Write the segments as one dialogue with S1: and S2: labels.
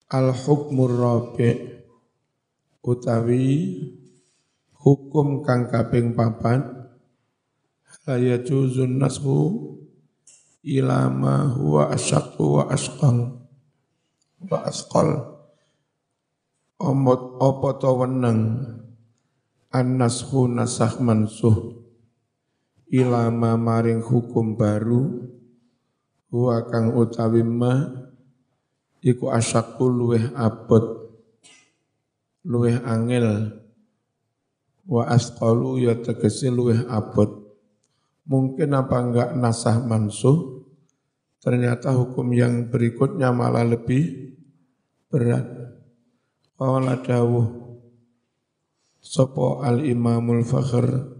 S1: Al-hukmur rabi' utawi hukum kang kaping papat la yajuzun nasbu ila ma huwa asyaqqu wa asqal omot apa to weneng an-nashu nasakh mansuh ila ma maring hukum baru huwa kang utawi ma iku asyaqqu luweh abot luweh angel wa asqalu ya tegese luweh abot. Mungkin apa enggak nasah mansuh, ternyata hukum yang berikutnya malah lebih berat. Qala dawuh sapa al-imamul fakhr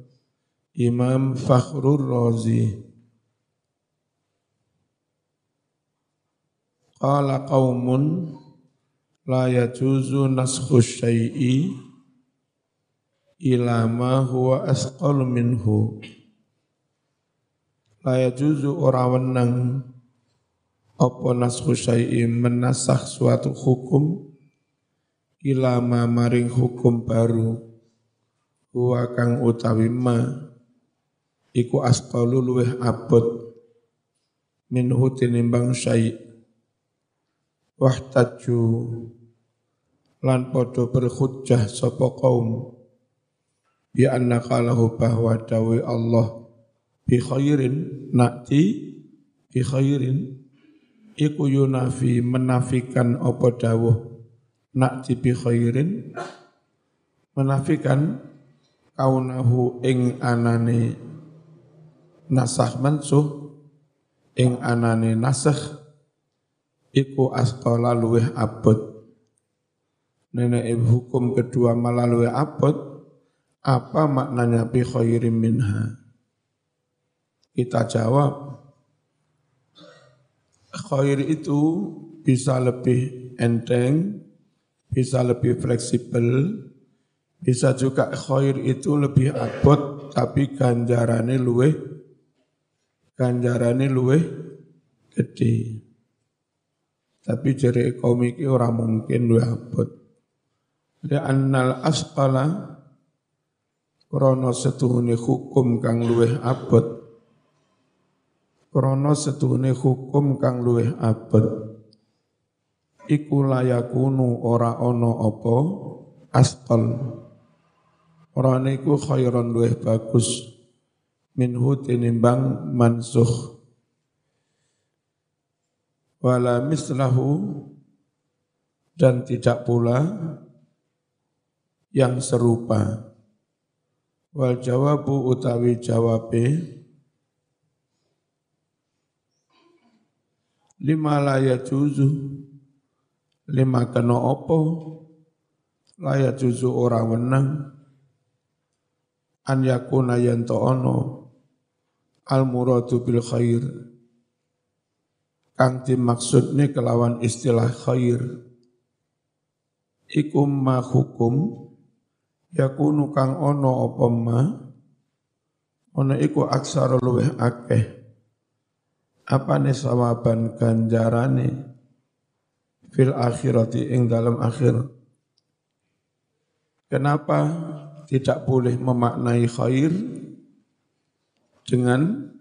S1: Imam Fakhrur Razi qala qaumun la yajuzu naskhu syai'i ila ma huwa asqal minhu. La yajuzu ora wenang apa naskhu syai'i menasakh suatu hukum ila ma maring hukum baru huwa kang utawi ma iku asqalu luweh abot minhu tinimbang syai' wahtaju lan podo berhujjah sapa kaum bi anna qalahu bahwa dawi Allah bi khairin na'ti bi khairin iku yunafi menafikan apa dawuh na'ti bi khairin menafikan kaunahu ing anane nasakh mansuh ing anane nasakh iku asqala luweh abot. Nenek hukum kedua malah luweh abot. Apa maknanya bi khairin minha? Kita jawab, khair itu bisa lebih enteng, bisa lebih fleksibel, bisa juga khair itu lebih abot, tapi ganjarane luweh gede. Tapi jere kaum iki ora mungkin luwih abot. Li'annal asqala krana setuhune hukum kang luwih abot. Krana setuhune hukum kang luwih abot. Iku layakunu ora ana apa asqal. Ora niku khairon luwih bagus minhu tinimbang mansuh. Wala mislahu dan tidak pula yang serupa. Wal jawabu utawi jawabe lima la yajuzu lima kena apa la yajuzu ora wenang an yakuna yanto ono al muradu bil khair kang dimaksudne kelawan istilah khair iku ma hukum yakunu kang ono apa ma ono iku aksara luweh akeh apane sawaban ganjarane fil akhirati ing dalam akhir. Kenapa tidak boleh memaknai khair dengan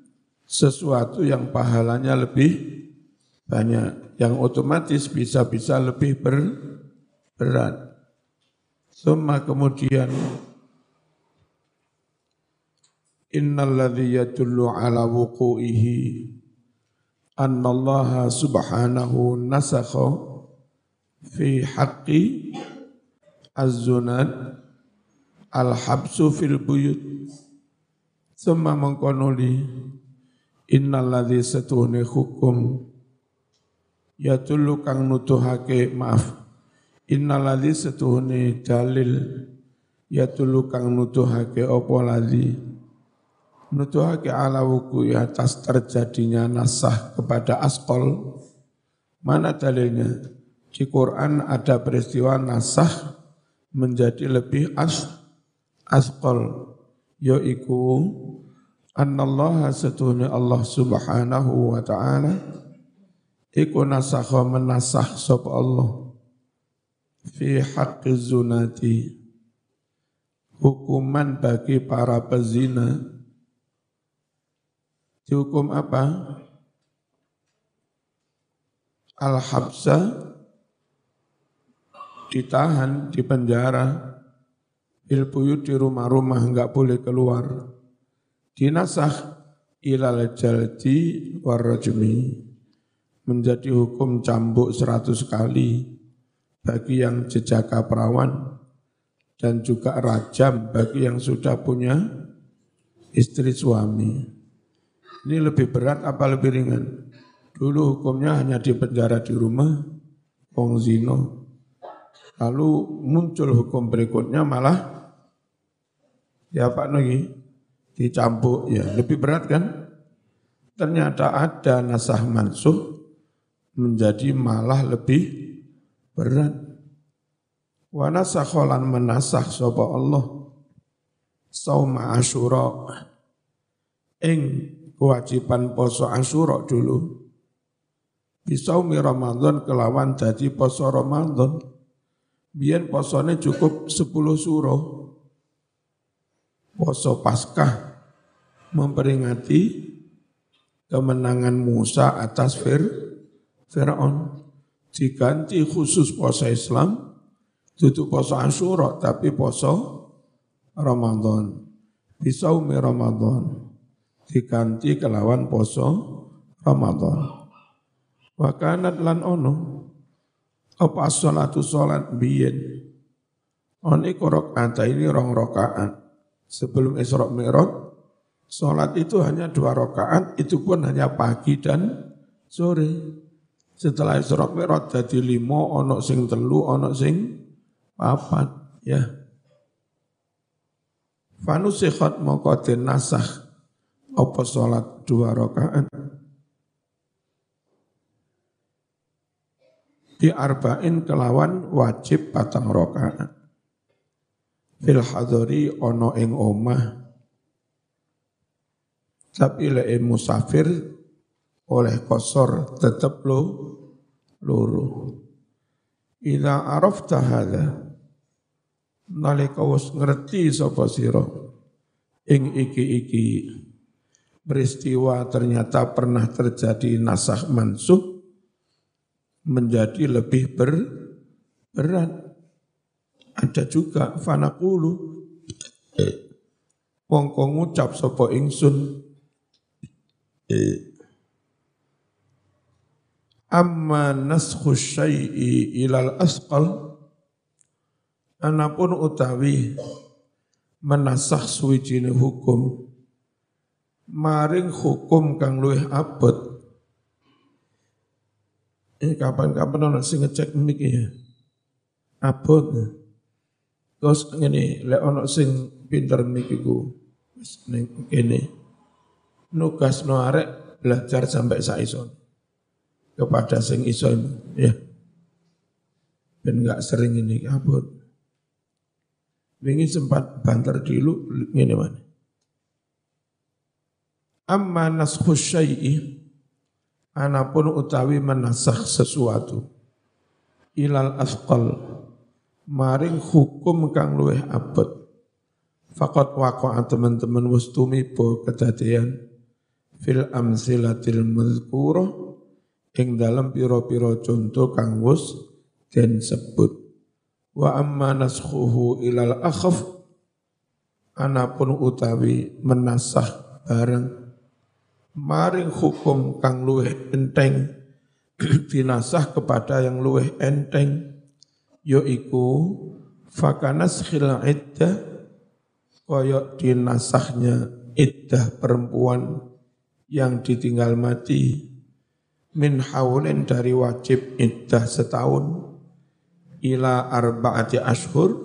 S1: sesuatu yang pahalanya lebih banyak, yang otomatis bisa-bisa lebih berat. Summa kemudian innal ladzi yadullu ala wuqu'ihi annallaha subhanahu nasakha fi haqqi az-zunat al-habsu fil buyut. Summa mengkonuli innal ladzi setuhune hukum yadullu kang nutuhake innal ladzi setuhune dalil yadullu kang nutuhake apa ladzi nutuhake ala wuku atas terjadinya nasah kepada asqal. Mana dalilnya? Di Quran ada peristiwa nasah menjadi lebih asqal, yaitu annallaha setuhune Allah subhanahu wa ta'ala iku nasakha menasah sapa Allah fi haqqi zunati, hukuman bagi para pezina. Dihukum apa? Al-habsa, ditahan, di penjara, bil buyut, di rumah-rumah, enggak boleh keluar. Dinasakh ilal jaldi warrajmi, menjadi hukum cambuk 100 kali bagi yang jejaka perawan, dan juga rajam bagi yang sudah punya istri suami. Ini lebih berat apa lebih ringan? Dulu hukumnya hanya di penjara di rumah, wong zino. Lalu muncul hukum berikutnya malah, ya Pak Nogi, dicambuk, ya lebih berat kan? Ternyata ada nasah mansuh menjadi malah lebih berat. Wa nasakholan menasah sapa Allah sauma Asyura, ing kewajiban poso Asyura dulu. Bisaumi Ramadan kelawan dadi poso Ramadan. Biyen posone cukup 10 suruh. Poso Paskah memperingati kemenangan Musa atas Fir'aun. Diganti khusus poso Islam, duduk poso Asyura tapi poso Ramadan. Bisaumi Ramadan diganti kelawan poso Ramadan. Wa kanat lan ono apa sholatu sholat biyen oni rakaat ini 2 rakaat sebelum Isra Mi'raj. Sholat itu hanya 2 rakaat, itu pun hanya pagi dan sore. Setelah Isra Mi'raj jadi 5, ono sing 3, ono sing 4, ya. Fanusikhat moko den nasakh apa sholat 2 rakaat di arba'in kelawan wajib 4 rakaat. Fil hadari ono ing omah, tapi lek musafir oleh kosor tetep loro. Idza arafta hadza, nalika wis ngerti sapa sira ing iki peristiwa ternyata pernah terjadi nasakh mansuh menjadi lebih berat. Ada juga fanaqulu wong ngucap sapa ingsun amma naskhu syai'i ilal asqal, anapun utawi menasakh suwijine hukum maring hukum kang luwih abot. Ini kapan-kapan ana sing ngecek mic ya. Abot. Terus ngene, lek ana sing pinter mic iku wis ning kene. Nugasno arek belajar sampai sak iso. Kepada sing iso ya. Ben enggak sering ini abot. Wingi sempat banter dulu ngene mana. Amma naskhu syai'i, anapun utawi menasakh sesuatu ilal asqal maring hukum kang luweh abot, faqat waqa'a teman-teman wis tumiba kedadian fil amsilatil mazkurah ing dalam pira-pira contoh kang wis den sebut. Wa amma naskhuhu ilal akhaf, anapun utawi menasakh bareng maring hukum kang luweh enteng dinasah kepada yang luweh enteng, yaiku fakanaskhil iddah, koyok dinasahnya iddah perempuan yang ditinggal mati, min haulin dari wajib iddah setahun, ila arba'ati ashur,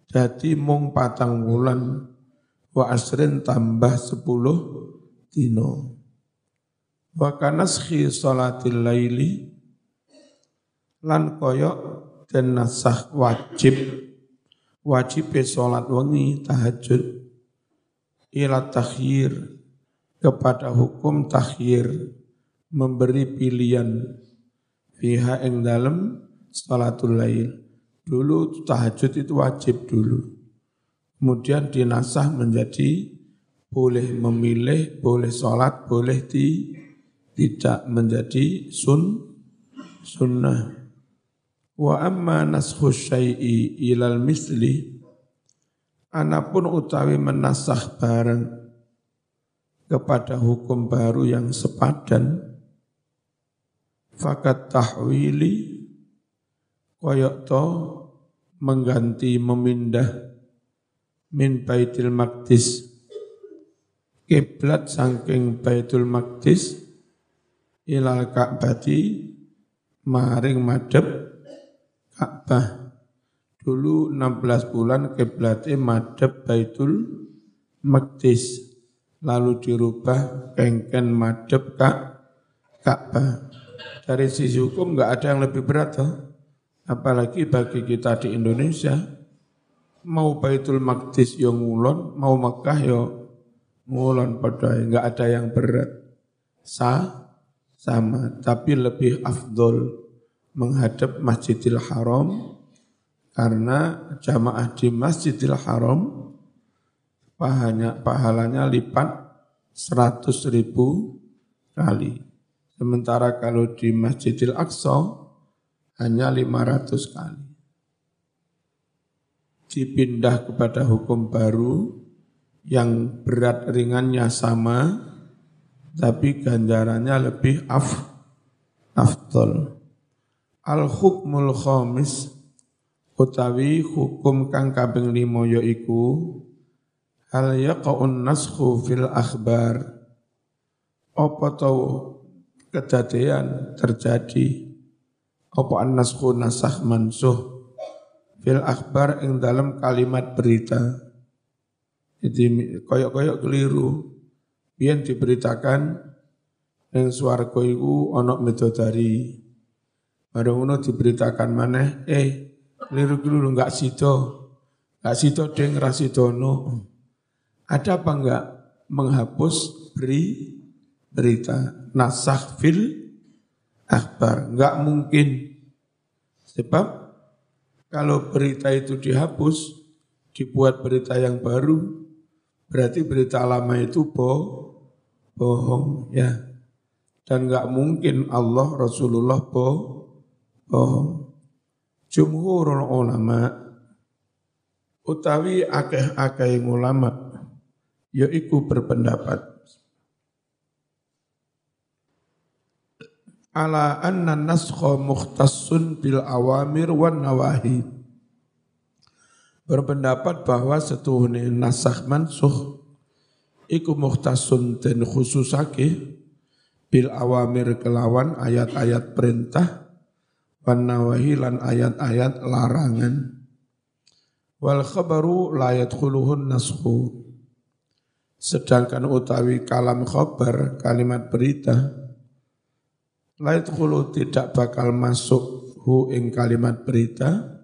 S1: jadi mung 4 bulan, wa asrin tambah 10 dino. Wa kanaskhi salatil laili, lan koyok den nasah wajib salat wengi tahajud, ila takhyir, kepada hukum takhyir, memberi pilihan, fiha ing dalem salatul lail. Dulu tahajud itu wajib dulu. Kemudian dinasah menjadi boleh memilih, boleh sholat, boleh tidak menjadi sunnah. Wa amma naskhu syai'i ilal misli, anapun utawi menasah barang kepada hukum baru yang sepadan, fakat tahwili koyok to mengganti memindah min Baitul Maqdis kiblat saking Baitul Maqdis ilal Ka'bati maring madhep Ka'bah. Dulu 16 bulan kiblatnya madhep Baitul Maqdis, lalu dirubah kengken madhep Ka'bah. Dari sisi hukum enggak ada yang lebih berat toh. Apalagi bagi kita di Indonesia, mau Baitul Maqdis yang ngulon, mau Mekah yang ngulon, padahal enggak ada yang berat. Sama, tapi lebih afdol menghadap Masjidil Haram, karena jamaah di Masjidil Haram pahalanya lipat 100.000 kali. Sementara kalau di Masjidil Aqsa hanya 500 kali. Dipindah kepada hukum baru yang berat ringannya sama, tapi ganjarannya lebih afdol. Al-hukmul khamis utawi hukum kang kaping 5 yaiku hal yaqa'un naskhu fil akhbar. Apa tau kejadian terjadi apa an-naskhu nasakh mansuh fil akhbar ing dalam kalimat berita. Jadi koyok-koyok keliru. Biyen diberitakan ing swarga iku ana midodari. Bareng ngono diberitakan maneh, keliru-keliru enggak sida. Enggak sida deng ra sidono. Ada apa enggak menghapus berita nasakh fil akhbar? Enggak mungkin. Sebab kalau berita itu dihapus, dibuat berita yang baru, berarti berita lama itu bohong ya. Dan enggak mungkin Allah Rasulullah bohong. Jumhurul ulama utawi akeh-akeh ulama yaiku berpendapat ala anna naskha mukhtassun bil awamir wan nawahi. Berpendapat bahwa setuhune nasakh mansukh iku mukhtassun den khususake bil awamir kelawan ayat-ayat perintah wan nawahi lan ayat-ayat larangan. Wal khabaru la yadkhuluhun naskhu. Sedangkan utawi kalam khabar, kalimat berita, la yadkhulu tidak bakal masuk hu ing kalimat berita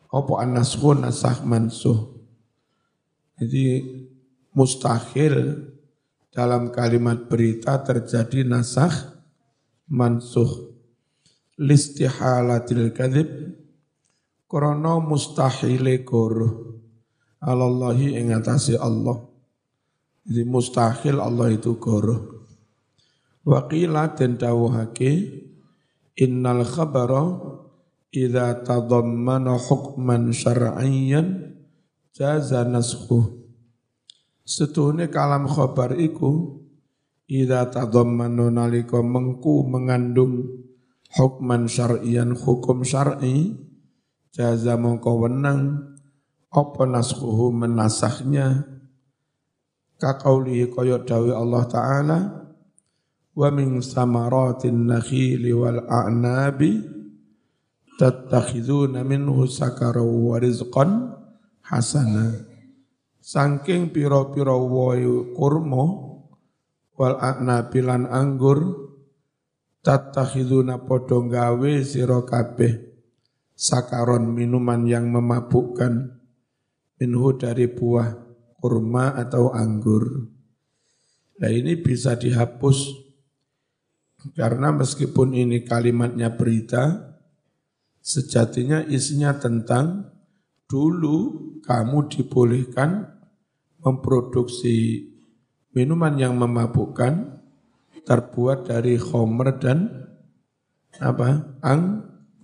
S1: apa an-naskhu nasakh mansuh. Jadi mustahil dalam kalimat berita terjadi nasakh mansuh. Listihalatil kadzib krana mustahile goroh alallahi ing atase Allah. Jadi mustahil Allah itu goroh. Wa qila den dawuhake innal khabara idza tadammana hukman syar'iyyan jaza naskhuh. Setuhune kalam khabar iku idza tadammana nalika mengku mengandung hukman syar'iyan hukum syar'i jaza mongko wenang apa naskhuhu menasakhnya kaqauli kaya dawuh Allah Ta'ala wa min samaratin nakhili wal a'nabi tattakhiduna minhu sakara wa rizqan hasana. Saking pira-pira wohe kurma wal a'nabi lan anggur tattakhiduna padha gawe sira kabeh sakaron minuman yang memabukkan minhu dari buah kurma atau anggur. Nah ini bisa dihapus karena meskipun ini kalimatnya berita, Sejatinya isinya tentang dulu kamu dibolehkan memproduksi minuman yang memabukkan terbuat dari khomer dan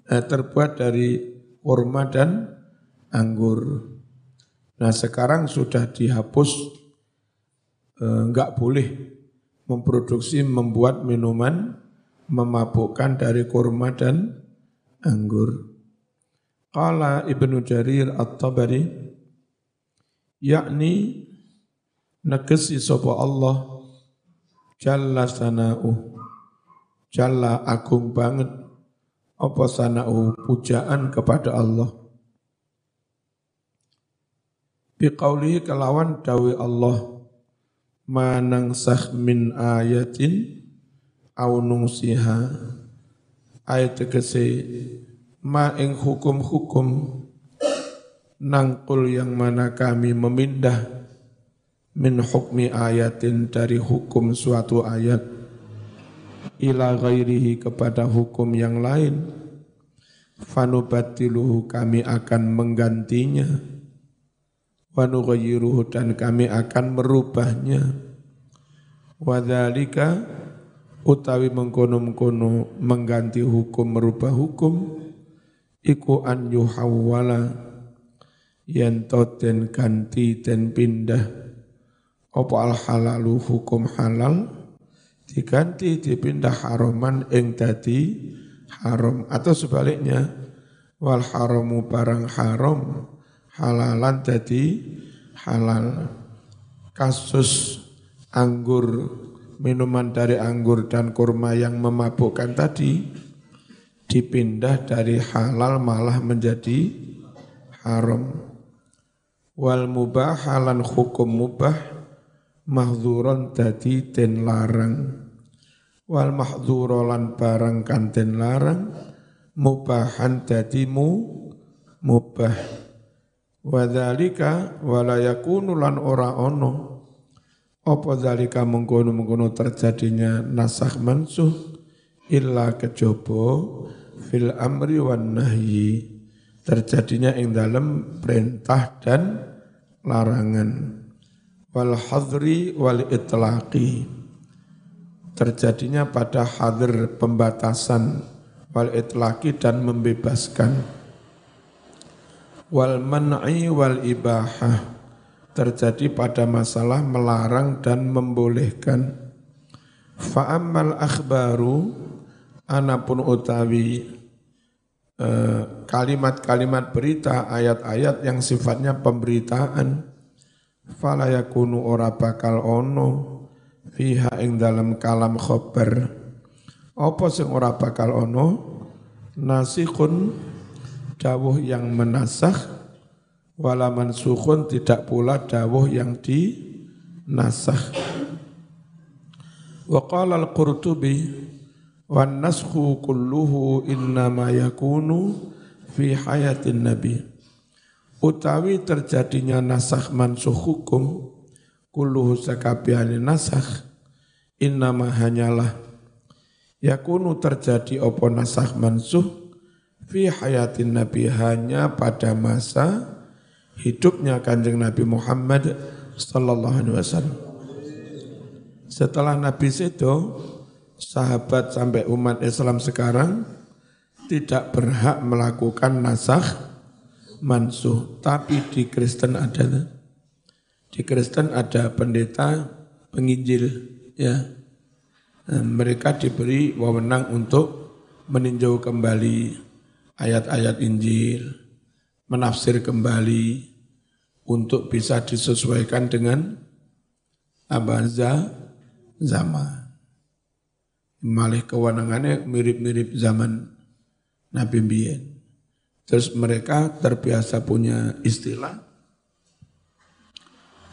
S1: terbuat dari kurma dan anggur. Nah sekarang sudah dihapus, enggak boleh membuat minuman memabukkan dari kurma dan anggur. Qala Ibnu Jarir At-Tabari, yakni negesi sapa Allah jalla sana'u, jalla agung banget apa sana'u, pujaan kepada Allah. Biqaulihi kelawan dawe Allah, manangsah min ayatin au nungsiha, ayat tegese ma ing hukum-hukum nangkul yang mana kami memindah min hukmi ayatin dari hukum suatu ayat ila ghairihi kepada hukum yang lain, fanubatiluhu kami akan menggantinya, wanughayyiruhu dan kami akan merubahnya, wadzalika utawi mengkono-mengkono mengganti hukum merubah hukum iku an yuhawwala yen den ganti den pindah apa al halalu hukum halal diganti dipindah haraman ing dadi haram, atau sebaliknya wal haramu barang haram halalan dadi halal. Kasus anggur, minuman dari anggur dan kurma yang memabukkan tadi dipindah dari halal malah menjadi haram. Wal mubah halan hukum mubah mahzuron dadi den larang. Wal mahzurolan barang kan den larang mubahan dadi mubah. Wadzalika wala yakunu lan ora ono apa dzalika mengkono-mengkono terjadinya nasakh mansuh illa kejaba fil amri wan nahyi, terjadinya ing dalam perintah dan larangan, wal hadri wal itlaqi, terjadinya pada hadr pembatasan, wal itlaqi dan membebaskan, wal man'i wal ibahah, terjadi pada masalah melarang dan membolehkan. Fa'ammal akhbaru, anapun utawi kalimat-kalimat berita, ayat-ayat yang sifatnya pemberitaan, fala yakunu ora bakal ono fiha ing dalam kalam khobar apa sing ora bakal ono nasikhun dawuh yang menasakh, wala mansukhun tidak pula dawuh yang dinasakh. Wa qala al-Qurtubi wan naskhu kulluhu innama yakunu fi hayatin nabi, utawi terjadinya nasakh mansukh hukum kulluhu sakabehane nasakh innama hanyalah yakunu terjadi apa nasakh mansukh fi hayatin nabi hanya pada masa hidupnya Kanjeng Nabi Muhammad sallallahu alaihi wasallam. Setelah Nabi sedo, sahabat sampai umat Islam sekarang tidak berhak melakukan nasakh mansuh, tapi di Kristen ada. Di Kristen ada pendeta penginjil, ya. Mereka diberi wewenang untuk meninjau kembali ayat-ayat Injil, menafsir kembali untuk bisa disesuaikan dengan zaman. Malih kewenangannya mirip-mirip zaman Nabi Mbien. Terus mereka terbiasa punya istilah,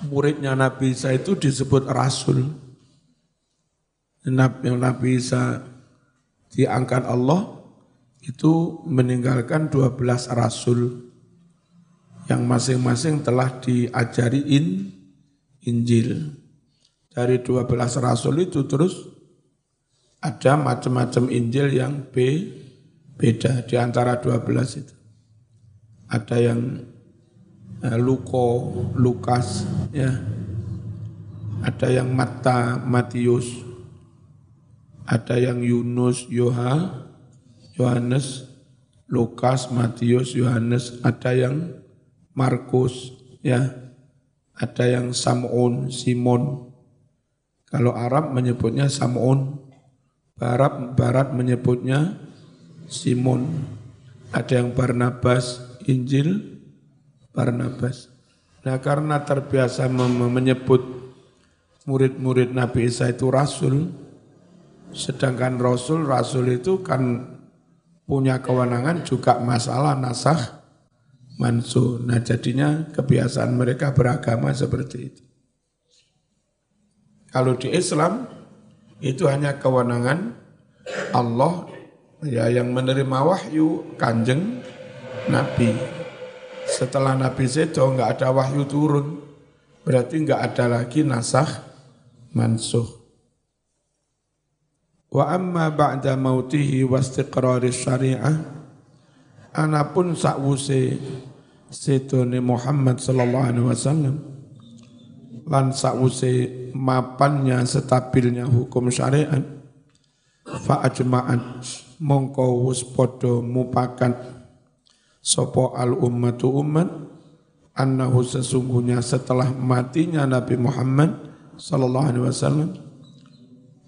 S1: muridnya Nabi Isa itu disebut Rasul. Nabi Isa diangkat Allah itu meninggalkan 12 Rasul yang masing-masing telah diajari Injil. Dari 12 Rasul itu terus ada macam-macam Injil yang beda di antara 12 itu. Ada yang Lukas, ya. Ada yang Matta, Matius. Ada yang Yunus, Yohanes, Lukas, Matius, Yohanes. Ada yang Markus, ya. Ada yang Simon. Kalau Arab menyebutnya Sam'un, Barat menyebutnya Simon. Ada yang Barnabas, Injil Barnabas. Nah, karena terbiasa menyebut murid-murid Nabi Isa itu rasul, sedangkan rasul itu kan punya kewenangan juga masalah nasakh mansukh. Nah, jadinya kebiasaan mereka beragama seperti itu. Kalau di Islam itu hanya kewenangan Allah, ya, yang menerima wahyu Kanjeng Nabi. Setelah Nabi sedo enggak ada wahyu turun, berarti enggak ada lagi nasakh mansukh. Wa amma ba'da mautihi wa istiqrari syari'ah, anapun sakwuse sedone Muhammad sallallahu alaihi wasallam lan sakwuse mapannya stabilnya hukum syariat, fa ajma'at mongko wis padha mupakat sapa al ummatu ummat annahu sesungguhnya setelah matinya Nabi Muhammad sallallahu alaihi wasallam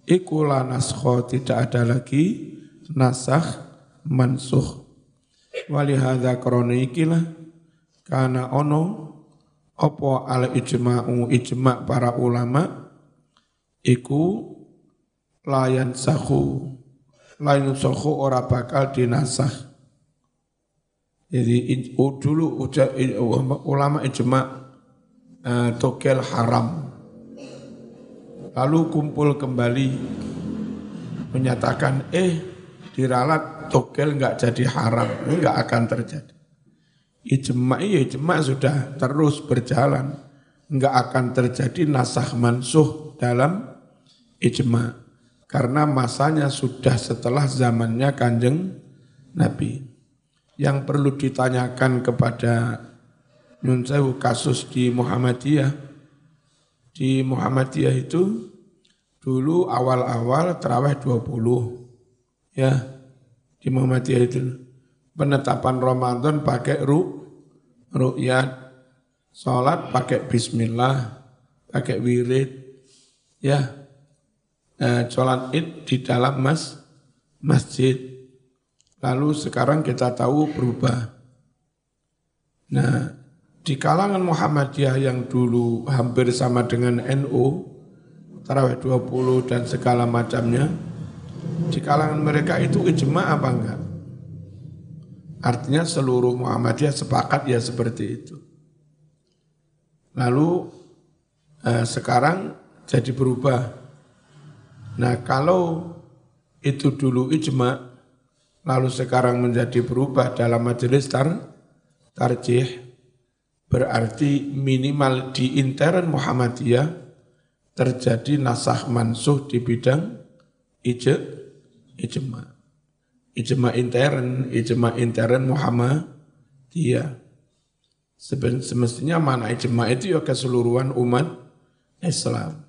S1: iku la naskha, tidak ada lagi nasakh mansukh. Walihadza krana ikilah kana ono apa al ijma' para ulama iku layan sakhu ora bakal dinasakh. Jadi dulu ulama ijma' togel haram, lalu kumpul kembali menyatakan diralat togel enggak jadi haram, enggak akan terjadi. Ijma' sudah terus berjalan, enggak akan terjadi nasakh mansukh dalam ijma' karena masanya sudah setelah zamannya Kanjeng Nabi. Yang perlu ditanyakan kepada Nyun Sewu kasus di Muhammadiyah. Di Muhammadiyah itu dulu awal-awal tarawih 20, ya, di Muhammadiyah itu penetapan Ramadan pakai ru'yat, sholat pakai bismillah, pakai wirid, ya, sholat id di dalam masjid. Lalu sekarang kita tahu berubah. Nah, di kalangan Muhammadiyah yang dulu hampir sama dengan NU, tarawih 20 dan segala macamnya, di kalangan mereka itu ijma' apa enggak? Artinya seluruh Muhammadiyah sepakat ya seperti itu. Lalu sekarang jadi berubah. Nah, kalau itu dulu ijma', lalu sekarang menjadi berubah dalam majelis tarjih, berarti minimal di intern Muhammadiyah terjadi nasakh mansukh di bidang ijma'. Ijma' intern Muhammadiyah. Semestinya mana ijma' itu ya keseluruhan umat Islam.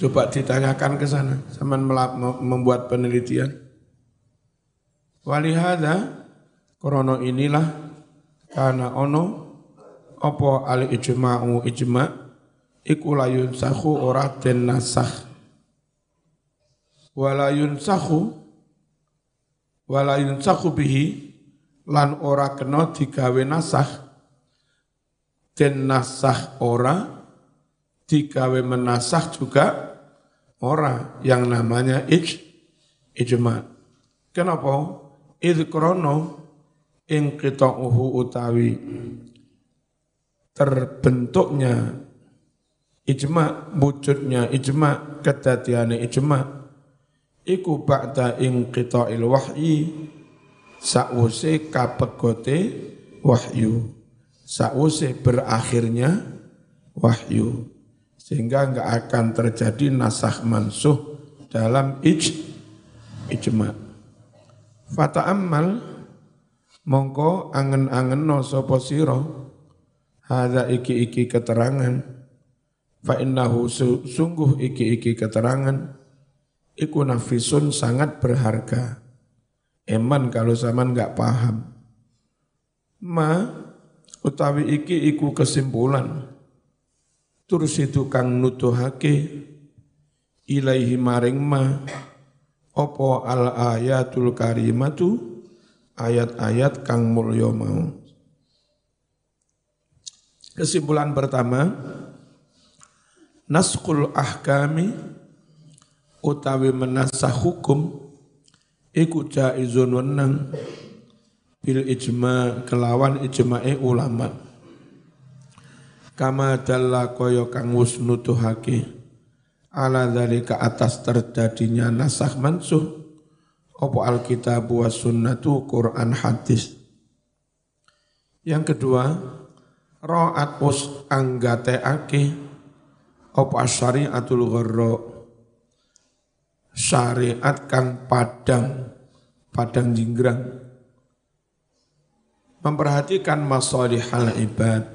S1: Coba ditanyakan ke sana, sama membuat penelitian. Walihada, krono inilah, karena ono, opo al ijma'u ijma' iku layun sakhu ora den nasakh. Walayun sakhu bihi lan ora kena digawe nasakh. Den nasakh ora, digawe menasakh juga ora, yang namanya ijma'. Kenapa? Idh krono ing qita'uhu utawi terbentuknya ijma', wujudnya ijma', kedadiane ijma', iku ba'da ing qita'il wahyi, sakwuse kapegote wahyu, sakwuse berakhirnya wahyu. Sehingga enggak akan terjadi nasakh mansukh dalam ijma. Fata'ammal mongko angen-angen sapa sira hadza iki keterangan fa innahu sungguh iki keterangan iku nafisun sangat berharga. Eman kalau zaman enggak paham. Ma utawi iku kesimpulan tursidu kang nutuhake ilaihi maring ma opo al ayatul karimatu ayat-ayat kang mulya mau. Kesimpulan pertama, naskhul ahkami utawi menasah hukum iku jaizun wenang bil ijma kelawan ijma'e ulama. Kama dalla kaya kang wis nutuhake ala dzalika atas terjadinya nasakh mansuh apa alkitab wa sunnatu Quran hadis. Yang kedua, ra'at us anggateake apa syariatul gharra syariat kang padang jinggrang memperhatikan masalihal ibad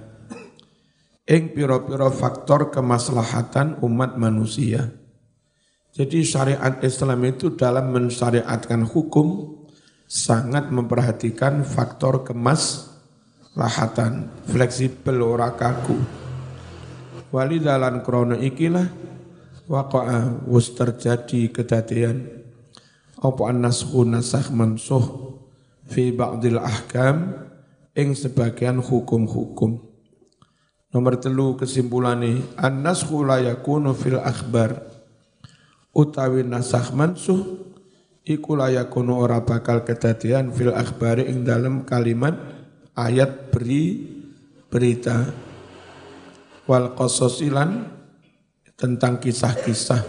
S1: ing pira-pira faktor kemaslahatan umat manusia. Jadi syariat Islam itu dalam mensyariatkan hukum sangat memperhatikan faktor kemaslahatan, fleksibel ora kaku. Walidalan krono ikilah waqa'a wus terjadi kedadian apa an-nasakh nasakh mansuh fi ba'dil ahkam ing sebagian hukum-hukum. Nomor 3 kesimpulane an-nasakh la yakunu fil akhbar utawi nasakh mansuh iku la yakunu ora bakal kedadian fil akhbari ing dalam kalimat ayat berita wal qasasilan tentang kisah-kisah.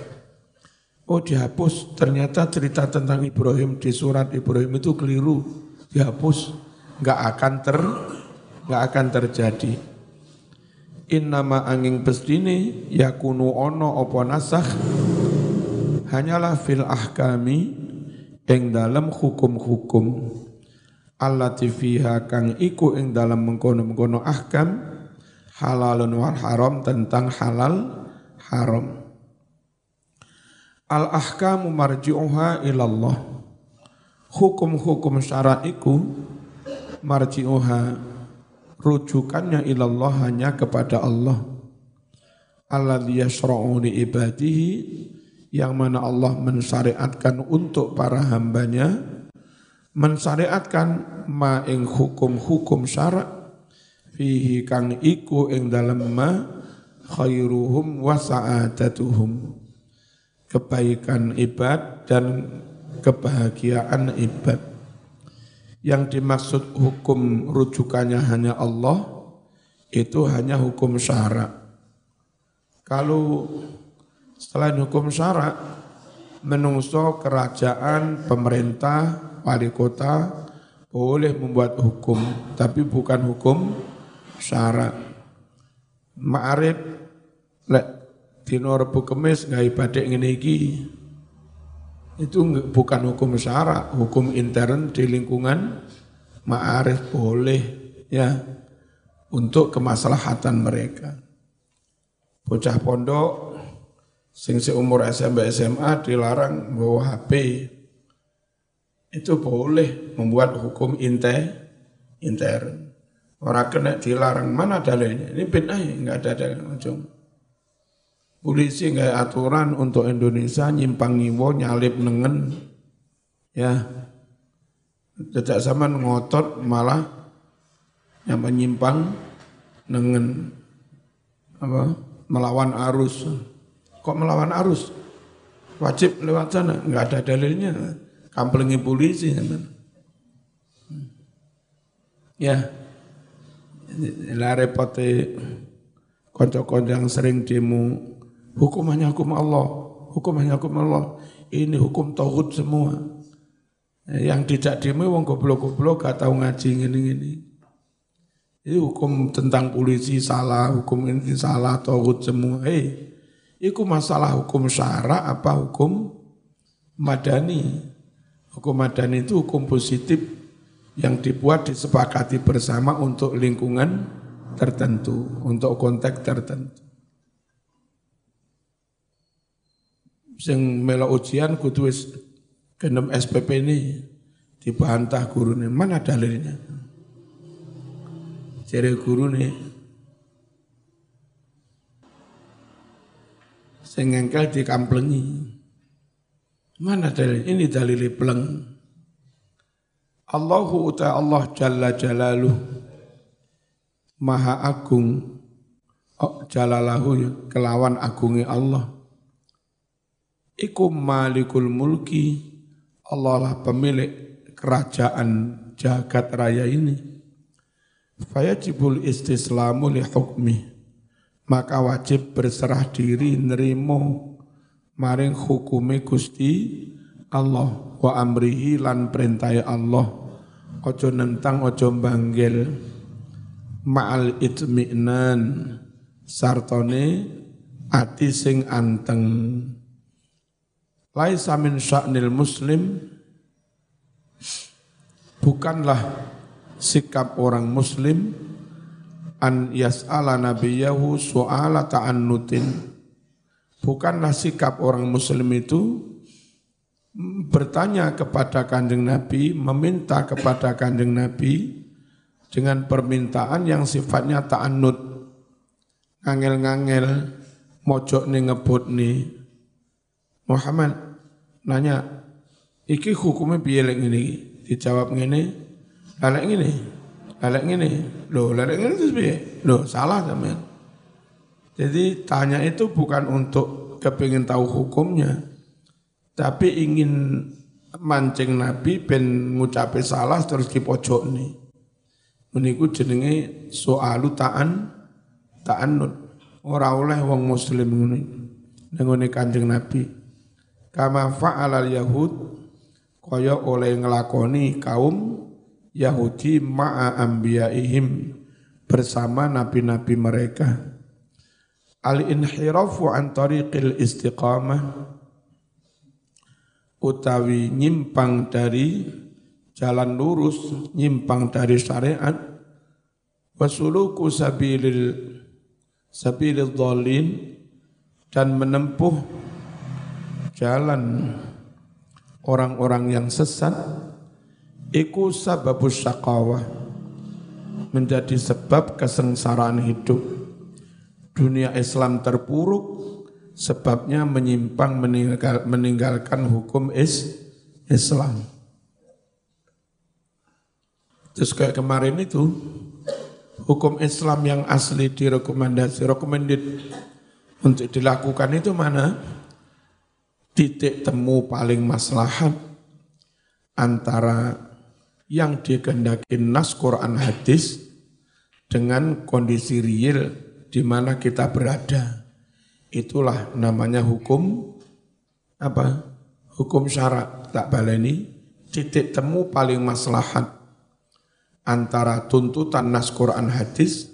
S1: Oh dihapus, ternyata cerita tentang Ibrahim di surat Ibrahim itu keliru, dihapus, enggak akan terjadi. Innama angin bestine yakunu ono opo nasakh hanyalah fil ahkami ing dalam hukum-hukum allati fiha kang iku ing dalam mengkono-mengkono ahkam halalun wal haram tentang halal haram. Al ahkamu marji'uha ilallah. Hukum-hukum syara' iku marji'uha rujukannya ilallah hanya kepada Allah. Alladzi yasra'u li ibadihi yang mana Allah mensyariatkan untuk para hambanya, mensyariatkan ma ing hukum-hukum syara' fihi kang iku ing dalem ma khairuhum wa sa'adatuhum, kebaikan ibad dan kebahagiaan ibad. Yang dimaksud hukum rujukannya hanya Allah, itu hanya hukum syara'. Kalau selain hukum syara', menungso kerajaan, pemerintah, wali kota boleh membuat hukum, tapi bukan hukum syara'. Ma'arif lek dina Rebo Kemis gawe bathik ngene iki itu bukan hukum syara', hukum intern di lingkungan ma'arif boleh ya untuk kemaslahatan mereka. Bocah pondok sing seumur SMP SMA dilarang bawa HP. Itu boleh membuat hukum intern. Orang kena dilarang, mana dalilnya? Ini bid'ah, enggak ada dalil. Polisi nggak aturan untuk Indonesia nyimpang ngiwo nyalip nengen, ya, tidak zaman ngotot malah yang menyimpang nengen apa melawan arus. Kok melawan arus? Wajib lewat sana, nggak ada dalilnya. Kamplengi polisi, ya, lah repotnya konco-konco yang sering demo. Hukum hanya hukum Allah, hukum hanya hukum Allah. Ini hukum tauhid semua. Yang tidak demo wong goblok-goblok gak tahu ngaji ngene-ngene. Ini hukum tentang polisi salah, hukum ini salah, tauhid semua. Itu masalah hukum syara apa hukum madani. Hukum madani itu hukum positif yang dibuat disepakati bersama untuk lingkungan tertentu, untuk konteks tertentu. Sing melok ujian kudu wis genep SPP ini dibantah gurune, mana dalilnya? Jere gurune sing engkel dikamplengi. Mana dalil? Ini dalil pleng. Allahu ta'ala Allah jalla jalaluh maha agung, jalalahu kelawan agungi Allah. Iku malikul mulki, Allah lah pemilik kerajaan jagat raya ini. Fayajibul istislamu li hukmi, maka wajib berserah diri nerimo maring hukume Gusti Allah wa amrihi lan perintahe Allah. Ojo nentang, ojo banggel. Ma'al itmi'nan sartone ati sing anteng. Laisa min sya'nil muslim, bukanlah sikap orang muslim an yas'ala nabiyahu su'ala ta'annutin. Bukanlah sikap orang muslim itu bertanya kepada Kanjeng Nabi, meminta kepada Kanjeng Nabi dengan permintaan yang sifatnya ta'annud, ngangel-ngangel, mojok nih ngebut nih. Muhammad nanya, iki hukumnya piye lek ngene iki? Dijawab ngene, lek ngene. Lek ngene. Loh, lek ngene terus piye? Loh, salah sampean. Jadi tanya itu bukan untuk kepingin tahu hukumnya, tapi ingin mancing Nabi ben ngucape salah terus dipojok nih. Meniku jenenge soalu ta'annud. Ora oleh wong muslim ngene nengone Kanjeng Nabi. Kama fa'alal yahud, kaya oleh ngelakoni kaum Yahudi ma'a anbiyaihim bersama nabi-nabi mereka. Al-inhirafu an tariqil istiqamah, utawi nyimpang dari jalan lurus, nyimpang dari syariat, wasuluku sabilil dhalin, dan menempuh jalan orang-orang yang sesat, iku sababus syaqawah, menjadi sebab kesengsaraan hidup. Dunia Islam terpuruk sebabnya menyimpang meninggalkan hukum Islam. Terus kayak kemarin itu, hukum Islam yang asli recommended untuk dilakukan itu mana? Titik temu paling maslahat antara yang dikehendaki nas Quran hadis dengan kondisi real di mana kita berada. Itulah namanya hukum apa? Hukum syara. Tak baleni, titik temu paling maslahat antara tuntutan nas Quran hadis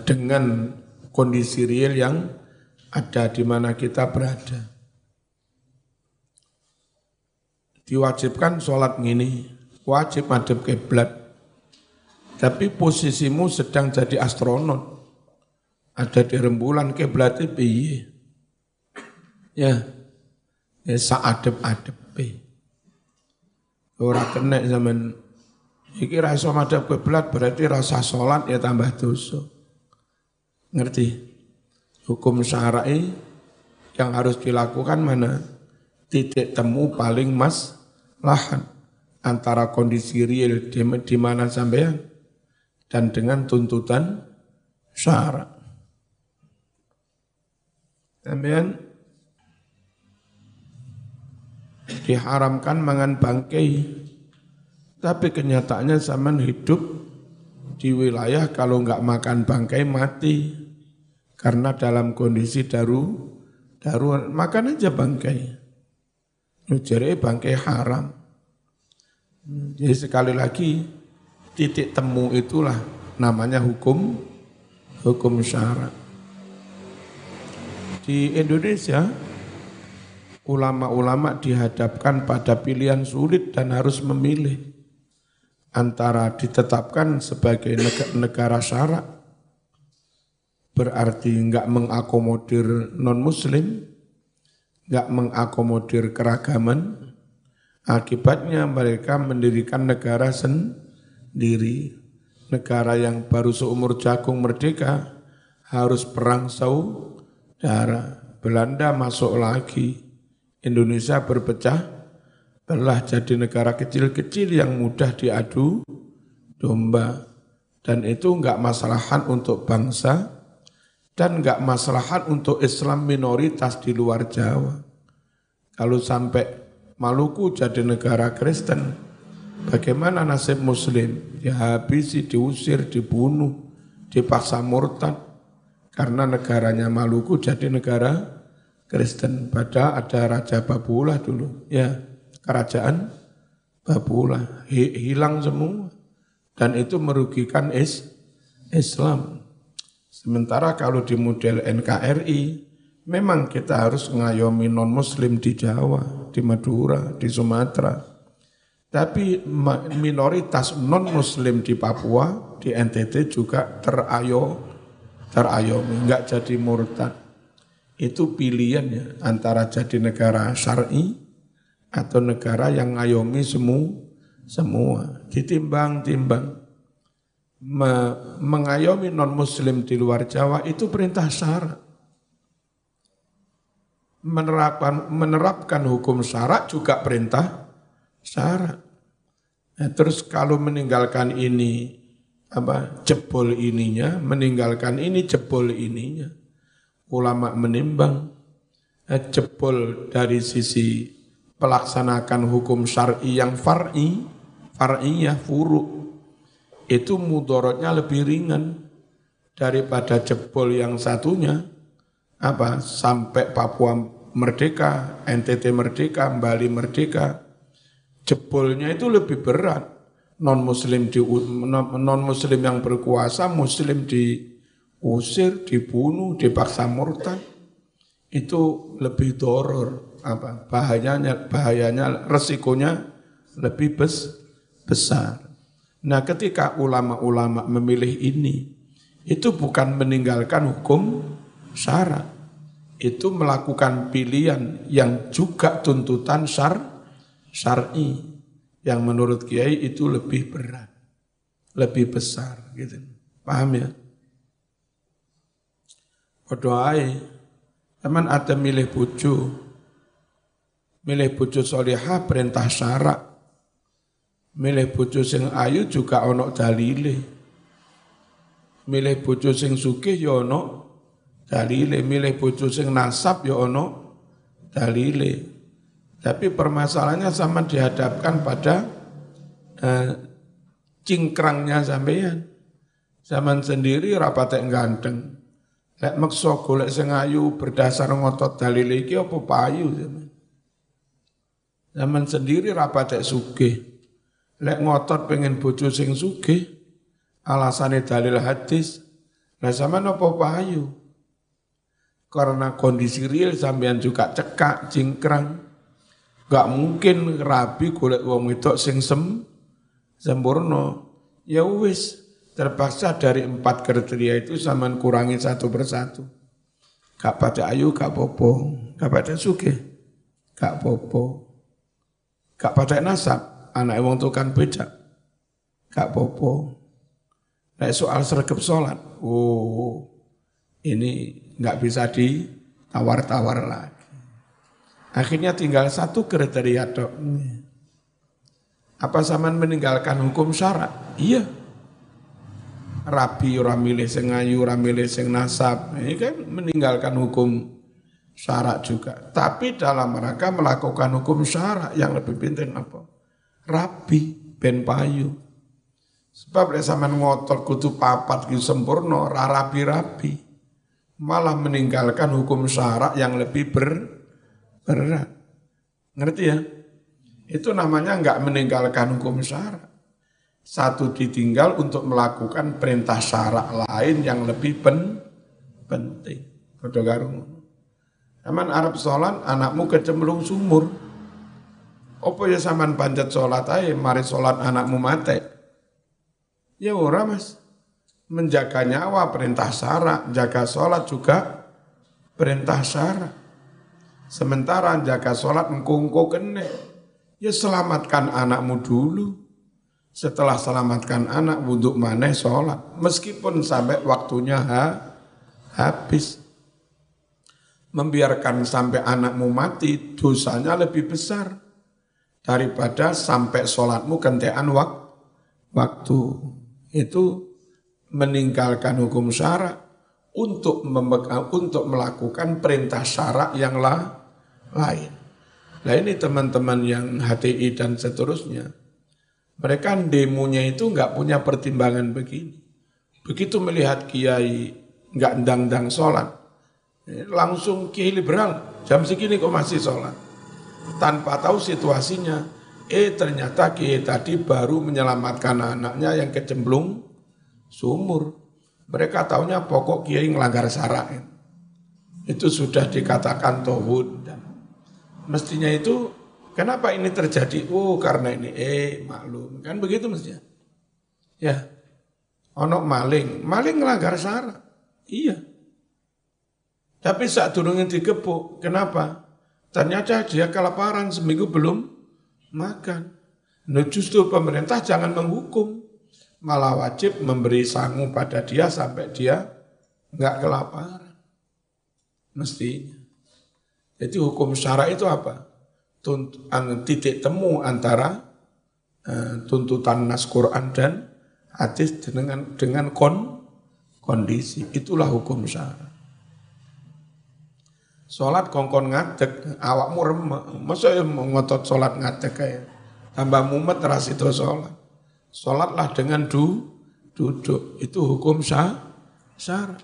S1: dengan kondisi real yang ada di mana kita berada. Diwajibkan sholat ngini, wajib madhep kiblat. Tapi posisimu sedang jadi astronot, ada di rembulan kiblatnya piye? Ya saadep-adepe. Ora kena zaman iki ra iso madhep kiblat berarti rasa salat ya tambah dosa. Ngerti? Hukum syar'i yang harus dilakukan mana? Titik temu paling maslahat antara kondisi real di mana sampean dan dengan tuntutan syara. Sampean diharamkan mangan bangkai, tapi kenyataannya sampean hidup di wilayah kalau enggak makan bangkai mati, karena dalam kondisi darurat makan aja bangkai. Jadi bangkai haram. Jadi sekali lagi, titik temu itulah namanya hukum syara. Di Indonesia, ulama-ulama dihadapkan pada pilihan sulit dan harus memilih antara ditetapkan sebagai negara syarak, berarti enggak mengakomodir non-muslim, enggak mengakomodir keragaman, akibatnya mereka mendirikan negara sendiri. Negara yang baru seumur jagung merdeka harus perang saudara. Belanda masuk lagi, Indonesia berpecah belah jadi negara kecil-kecil yang mudah diadu domba. Dan itu enggak maslahat untuk bangsa dan enggak maslahat untuk Islam minoritas di luar Jawa. Kalau sampai Maluku jadi negara Kristen, bagaimana nasib Muslim? Dihabisi, diusir, dibunuh, dipaksa murtad. Karena negaranya Maluku jadi negara Kristen. Padahal ada Raja Babula dulu. Ya, kerajaan Babula. Hilang semua. Dan itu merugikan Islam. Sementara kalau di model NKRI, memang kita harus ngayomi non-muslim di Jawa, di Madura, di Sumatera. Tapi minoritas non-muslim di Papua, di NTT juga terayomi, enggak jadi murtad. Itu pilihannya antara jadi negara syar'i atau negara yang ngayomi semua. Ditimbang-timbang. Mengayomi non-muslim di luar Jawa itu perintah syarak. Menerapkan hukum syarak juga perintah syarak. Nah, terus kalau meninggalkan ini, jebol ininya, meninggalkan ini jebol ininya. Ulama menimbang jebol dari sisi pelaksanakan hukum syar'i yang far'iyah furu' itu mudorotnya lebih ringan daripada jebol yang satunya sampai Papua merdeka, NTT merdeka, Bali merdeka. Jebolnya itu lebih berat. Non-muslim yang berkuasa, muslim diusir, dibunuh, dipaksa murtad. Itu lebih doror, bahayanya, resikonya lebih besar. Nah, ketika ulama-ulama memilih ini, itu bukan meninggalkan hukum syarak, itu melakukan pilihan yang juga tuntutan syar'i, yang menurut Kiai itu lebih berat, lebih besar, gitu. Paham ya? Berdoai, teman ada milih bojo solihah perintah syarak. Milih bojo sing ayu juga ono dalile. Milih bojo sing sugih ya ono dalile. Milih bojo sing nasab ya ono dalile. Tapi permasalahannya sama dihadapkan pada cingkrangnya sampeyan. Zaman sendiri rapatek ganteng. Lek meksa golek sing ayu berdasar ngotot dalile iki apa payu zaman. Zaman sendiri rapatek sugih. Lek ngotot pengen bojo sing sugih, alasane dalil hadis, lah sampean apa payu? Karena kondisi real sampean juga cekak, cingkrang. Gak mungkin rabi golek wong wedok sing sempurna. Ya wis, terpaksa dari 4 kriteria itu sampean kurangi satu persatu. Gak pada ayu, gak popo. Gak pada sugih, gak popo. Gak pada nasab. Anak wong tukang becak, gak popo. Nek soal sregep sholat, ini gak bisa ditawar-tawar lagi. Akhirnya tinggal satu kriteria dok. Apa sampean meninggalkan hukum syarak? Iya. Rabi ora milih sing ayu, ora milih sing nasab. Ini kan meninggalkan hukum syarak juga. Tapi dalam rangka melakukan hukum syarak yang lebih penting apa? Rabi ben payu. Sebab lek sampean ngotot kudu papat ki sempurna, ora rabi-rabi. Malah meninggalkan hukum syarak yang lebih berat. Ngerti ya? Itu namanya enggak meninggalkan hukum syarak. Satu ditinggal untuk melakukan perintah syarak lain yang lebih penting. Padha karo ngono. Saman arep sholat, anakmu kecemplung sumur. Apa ya saman panjat sholat aja, mari sholat anakmu mati. Ya ora mas, menjaga nyawa perintah syara, jaga sholat juga perintah syara. Sementara jaga sholat engkau kene, ya selamatkan anakmu dulu. Setelah selamatkan anak, wudhu maneh sholat. Meskipun sampai waktunya habis. Membiarkan sampai anakmu mati, dosanya lebih besar daripada sampai sholatmu kentean waktu. Itu meninggalkan hukum syara untuk melakukan perintah syara yang lain. Nah ini teman-teman yang HTI dan seterusnya, mereka demonya itu nggak punya pertimbangan begini. Begitu melihat kiai nggak ndang-ndang sholat, langsung kiai liberal, jam segini kok masih sholat. Tanpa tahu situasinya, ternyata kiai tadi baru menyelamatkan anaknya yang kecemplung sumur. Mereka taunya pokok kiai ngelanggar syara. Itu sudah dikatakan tauhid. Mestinya itu, kenapa ini terjadi? Karena ini, maklum. Kan begitu mestinya. Ya, ono maling ngelanggar syara. Iya. Tapi saat durungnya digebuk, kenapa? Ternyata dia kelaparan seminggu belum makan. Nah, justru pemerintah jangan menghukum, malah wajib memberi sangu pada dia sampai dia nggak kelaparan. Mestinya. Jadi hukum syara itu apa? Titik temu antara tuntutan nas Quran dan hadis dengan kondisi. Itulah hukum syara. Sholat kongkon ngadeg, awakmu remek. Masa ya ngotot sholat ngadeg kayak tambah mumet ras itu sholat. Sholatlah dengan duduk. Itu hukum syara.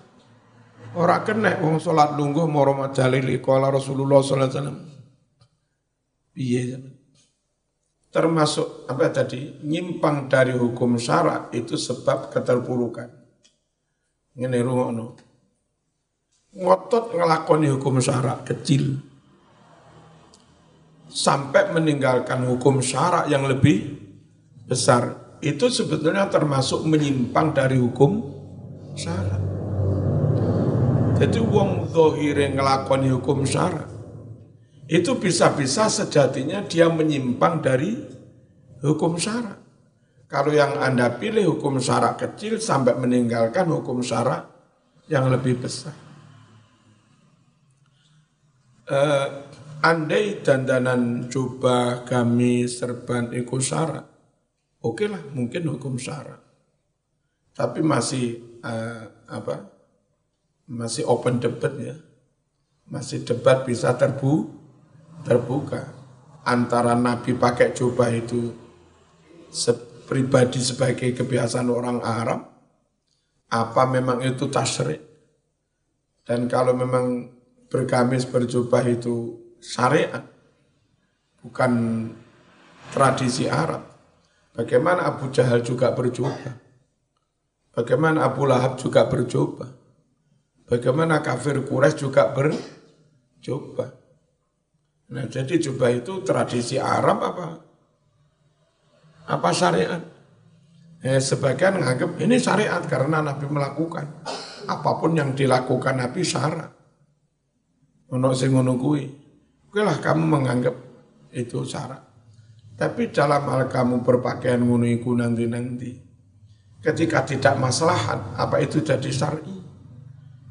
S1: Ora kena wong sholat lungguh moro majalili qala Rasulullah sallallahu alaihi wasallam. Piye termasuk apa tadi? Nyimpang dari hukum syara itu sebab keterpurukan. Ngene rungokno. Ngotot ngelakoni hukum syara kecil sampai meninggalkan hukum syara yang lebih besar, itu sebetulnya termasuk menyimpang dari hukum syara. Jadi wong zahire ngelakoni hukum syara itu bisa-bisa sejatinya dia menyimpang dari hukum syara. Kalau yang Anda pilih hukum syara kecil sampai meninggalkan hukum syara yang lebih besar. Andai dandanan jubah gamis serban iku syara, oke lah mungkin hukum syara, tapi masih masih open debat ya, masih debat bisa terbuka antara Nabi pakai jubah itu pribadi sebagai kebiasaan orang Arab, apa memang itu tasyrik, dan kalau memang bergamis berjubah itu syariat, bukan tradisi Arab. Bagaimana Abu Jahal juga berjubah? Bagaimana Abu Lahab juga berjubah? Bagaimana kafir Quraisy juga berjubah? Nah, jadi jubah itu tradisi Arab apa syariat? Sebagian menganggap ini syariat karena Nabi melakukan. Apapun yang dilakukan Nabi syara. Ono sing ngono kuwi. Oke lah kamu menganggap itu syarat. Tapi dalam hal kamu berpakaian ngono iku nanti ketika tidak maslahat, apa itu jadi syar'i?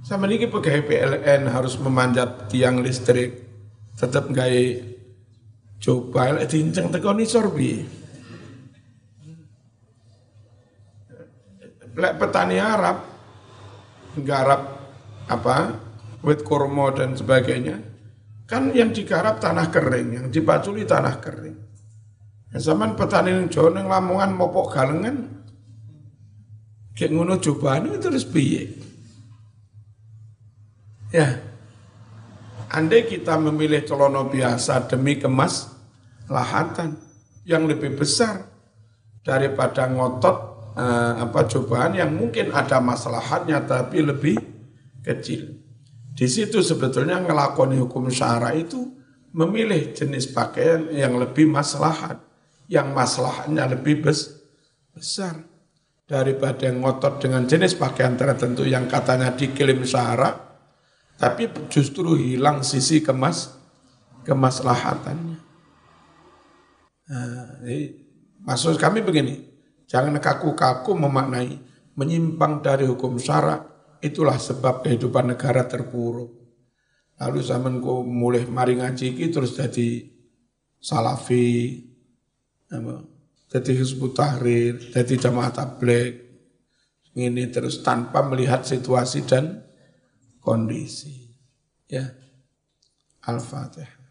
S1: Sama niki pegawai PLN harus memanjat tiang listrik, tetap gawe coba diinceng teko nisor piye? Lek petani Arab nggarap wit kurma dan sebagainya, kan yang digarap tanah kering, yang dipaculi tanah kering. Zaman petani yang Jawa yang Lamongan mopok galengan, kayak ngono cobaan itu terus piye? Ya, andai kita memilih celana biasa demi kemaslahatan yang lebih besar daripada ngotot cobaan yang mungkin ada maslahatnya tapi lebih kecil. Di situ sebetulnya ngelakoni hukum syara itu memilih jenis pakaian yang lebih maslahat, yang maslahatnya lebih besar daripada ngotot dengan jenis pakaian tertentu yang katanya diklaim syara, tapi justru hilang sisi kemaslahatannya. Nah, maksud kami begini, jangan kaku-kaku memaknai menyimpang dari hukum syara, itulah sebab kehidupan negara terpuruk. Lalu zaman ku mulai mari ngaji iki terus jadi salafi, jadi Hizbut Tahrir, jadi jamaah tabligh, ini terus tanpa melihat situasi dan kondisi. Ya, Al-Fatihah.